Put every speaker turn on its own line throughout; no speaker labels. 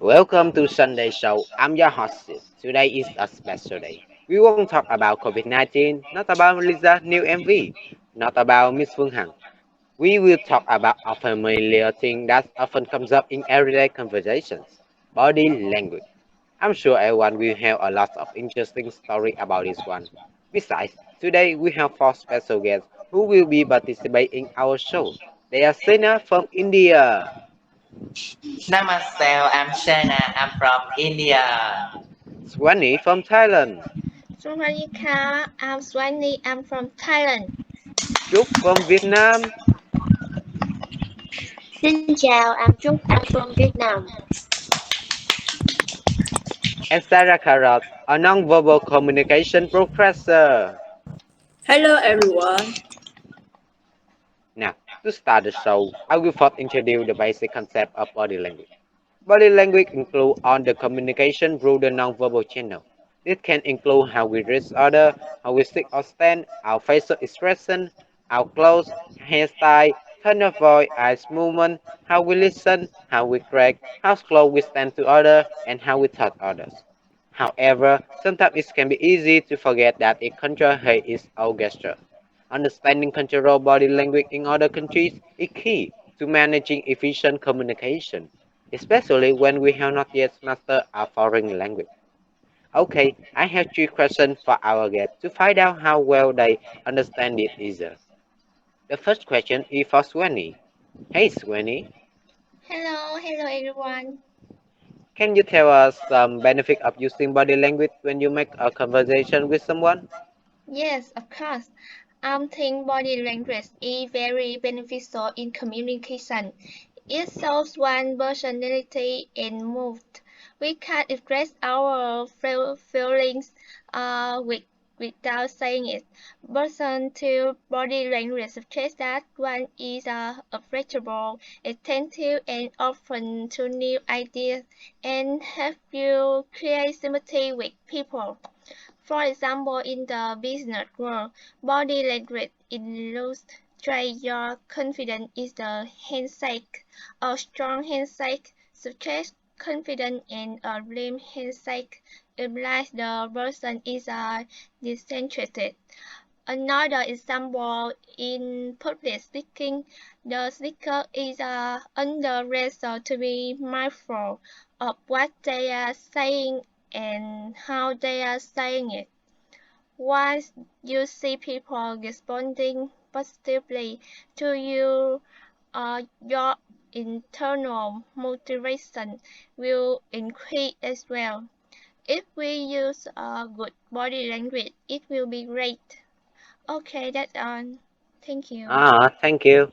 Welcome to Sunday Show. I'm your host. Today is a special day. We won't talk about COVID-19, not about Lisa's new MV, not about Miss Phương Hằng. We will talk about a familiar thing that often comes up in everyday conversations: body language. I'm sure everyone will have a lot of interesting story about this one. Besides, today we have four special guests who will be participating in our show. They are Sena from India,
Namaste, I'm Shana. I'm from India.
Swani from Thailand,
สวัสดีค่ะ I'm Swanee. I'm from Thailand.
Trúc from Vietnam,
Xin chào, I'm Trúc, I'm from Vietnam.
and Sarah Carrot, a non-verbal communication professor.
Hello everyone.
Now, to start the show, I will first introduce the basic concept of body language. Body language includes all the communication through the non-verbal channel. This can include how we dress others, how we sit or stand, our facial expression, our clothes, hairstyle, tone of voice, eyes movement, how we listen, how we crack, how close we stand to others, and how we touch others. However, sometimes it can be easy to forget that it controls its own gesture. Understanding cultural body language in other countries is key to managing efficient communication, especially when we have not yet mastered a foreign language. Okay, I have three questions for our guests to find out how well they understand it either. The first question is for Swanee. Hey Swanee,
Hello everyone.
can you tell us some benefit of using body language when you make a conversation with someone?
Yes, of course. I think body language is very beneficial in communication. It shows one personality and mood. We can express our feelings without saying it. Person to body language suggests that one is approachable, attentive, and open to new ideas, and help you create sympathy with people. For example, in the business world, body language illustrates your confidence is the handshake. A strong handshake suggests confidence, and a limp handshake implies the person is disinterested. Another example in public speaking, the speaker is under pressure to be mindful of what they are saying and how they are saying it. Once you see people responding positively to you, your internal motivation will increase as well. If we use good body language, it will be great. Okay, that's all. Thank you.
Thank you.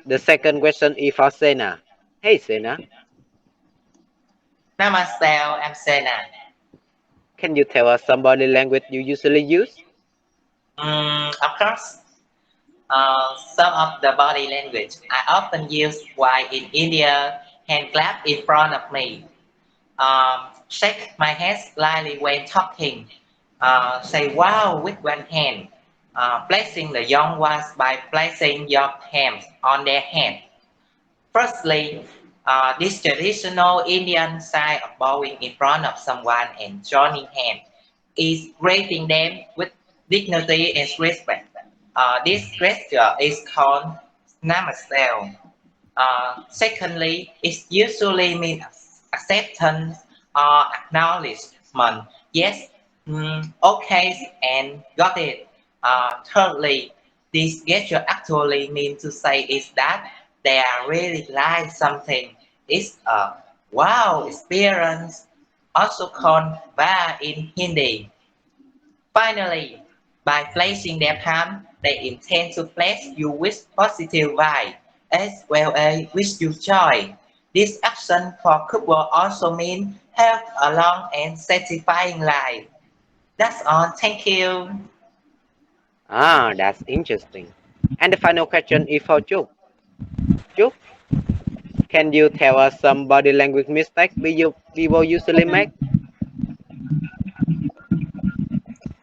The second question is for Sena. Hey Sena,
Namaste, I'm Shana.
can you tell us some body language you usually use?
Of course, some of the body language I often use while in India: hand clap in front of me, shake my hand slightly when talking, say wow with one hand, blessing the young ones by placing your hands on their head. Firstly, this traditional Indian sign of bowing in front of someone and joining hands is greeting them with dignity and respect. This gesture is called namaste. Secondly, it usually means acceptance or acknowledgement. Yes, okay, and got it. Thirdly, this gesture actually means to say is that they are really like something. It's a wow experience, also called va in Hindi. Finally, by placing their palm, they intend to bless you with positive vibe as well as with you joy. This action for couple also means have a long and satisfying life. That's all. Thank you.
That's interesting. And the final question is for Chuk. Chuk, can you tell us some body language mistakes people usually make?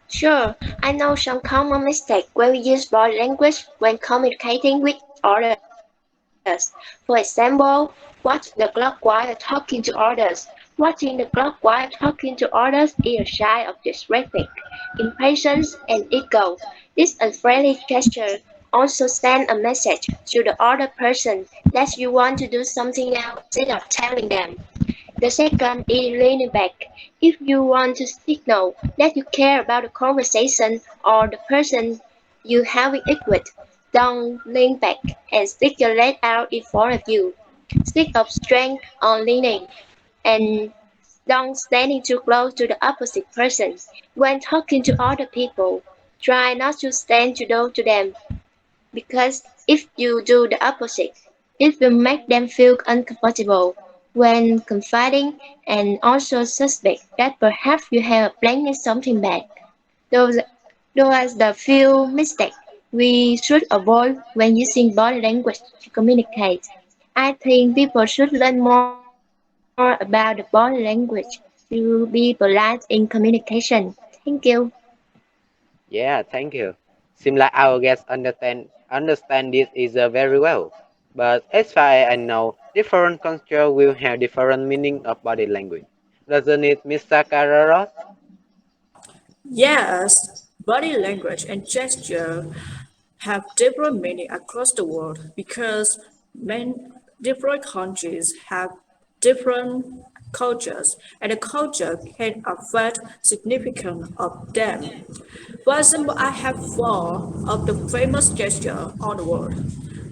Sure, I know some common mistakes when we use body language when communicating with others. For example, Watch the clock while talking to others. Watching the clock while talking to others is a sign of dyslexic, impatience, and ego. This unfriendly gesture also sends a message to the other person that you want to do something else instead of telling them. The second is leaning back. If you want to signal that you care about the conversation or the person you having it with, don't lean back and stick your leg out in front of you. Stick of strength on leaning and don't standing too close to the opposite person. When talking to other people, try not to stand too close to them because if you do the opposite, it will make them feel uncomfortable when confiding and also suspect that perhaps you have planned something bad. Those, those are the few mistakes we should avoid when using body language to communicate. I think people should learn more about the body language to be polite in communication. Thank you.
Yeah, thank you. Seems like our guests understand this is very well. But as far as I know, different culture will have different meaning of body language. Doesn't it, Mr. Carrera?
Yes, body language and gesture have different meaning across the world because many different countries have different cultures and the culture can affect significance of them. For example, I have four of the famous gesture on the world.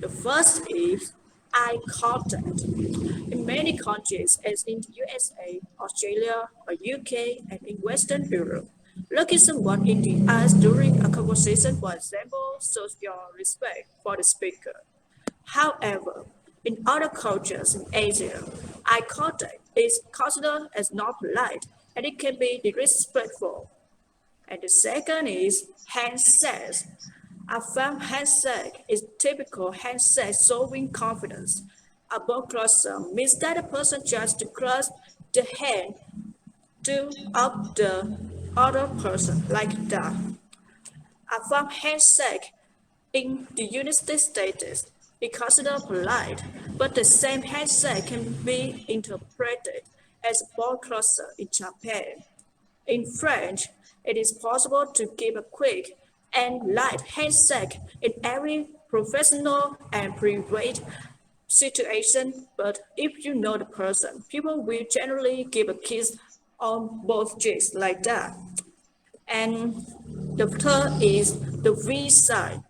The first is eye contact. In many countries, as in the USA, Australia, or UK, and in Western Europe, looking someone in the eyes during a conversation, for example, shows your respect for the speaker. However, in other cultures in Asia, eye contact is considered as not polite and it can be disrespectful. And the second is handshake. A firm handshake is typical handshake showing confidence. A bone crusher means that a person tries to crush the hand to up the other person like that. A firm handshake in the United States is considered polite, but the same handshake can be interpreted as a bone crusher in Japan. In French, it is possible to give a quick and light handshake in every professional and private situation, but if you know the person, people will generally give a kiss on both cheeks like that. And the third is the V sign.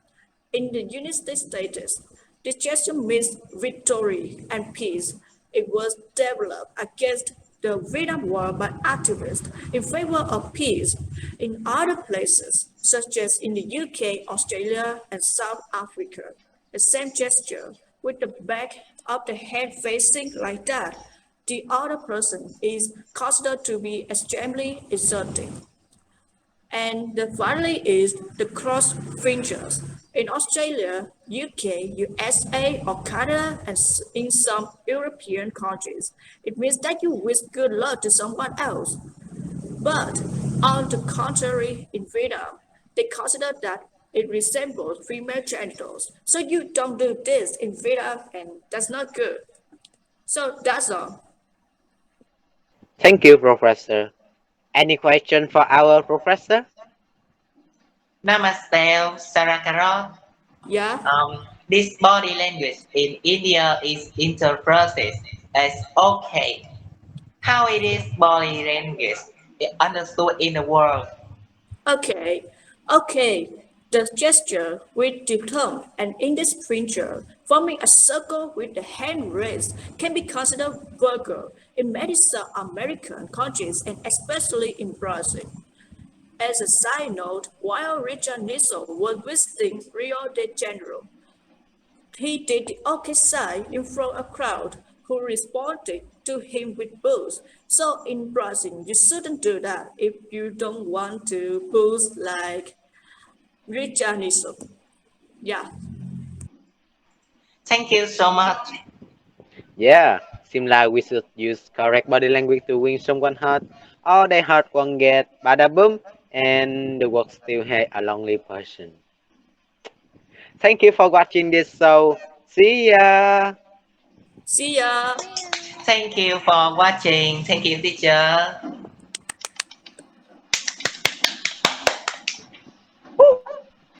In the United States, this gesture means victory and peace. It was developed against the Vietnam War by activists in favor of peace. In other places, such as in the UK, Australia, and South Africa, the same gesture with the back of the hand facing like that, the other person is considered to be extremely insulting. And the finally is the cross fingers. In Australia, UK, USA, or Canada, and in some European countries, it means that you wish good luck to someone else. But on the contrary, in Vietnam, they consider that it resembles female genitals. So you don't do this in Vietnam, and that's not good. So that's all.
Thank you, Professor. Any question for our professor?
Namaste, Sarakarot.
Yeah.
This body language in India is interpreted as okay. How it is body language understood in the world?
Okay, okay. The gesture with the thumb and index finger forming a circle with the hand raised can be considered vulgar in many South American countries and especially in Brazil. As a side note, while Richard Nixon was visiting Rio de Janeiro, he did the okay sign in front of a crowd who responded to him with boos. So in Brazil, you shouldn't do that if you don't want to boost like Richarlison. Yeah.
Thank you so much.
Yeah, seems like we should use correct body language to win someone heart, or their heart won't get bada boom, and the work still had a lonely person. Thank you for watching this show. See ya!
See ya.
Thank you for watching. Thank you, teacher.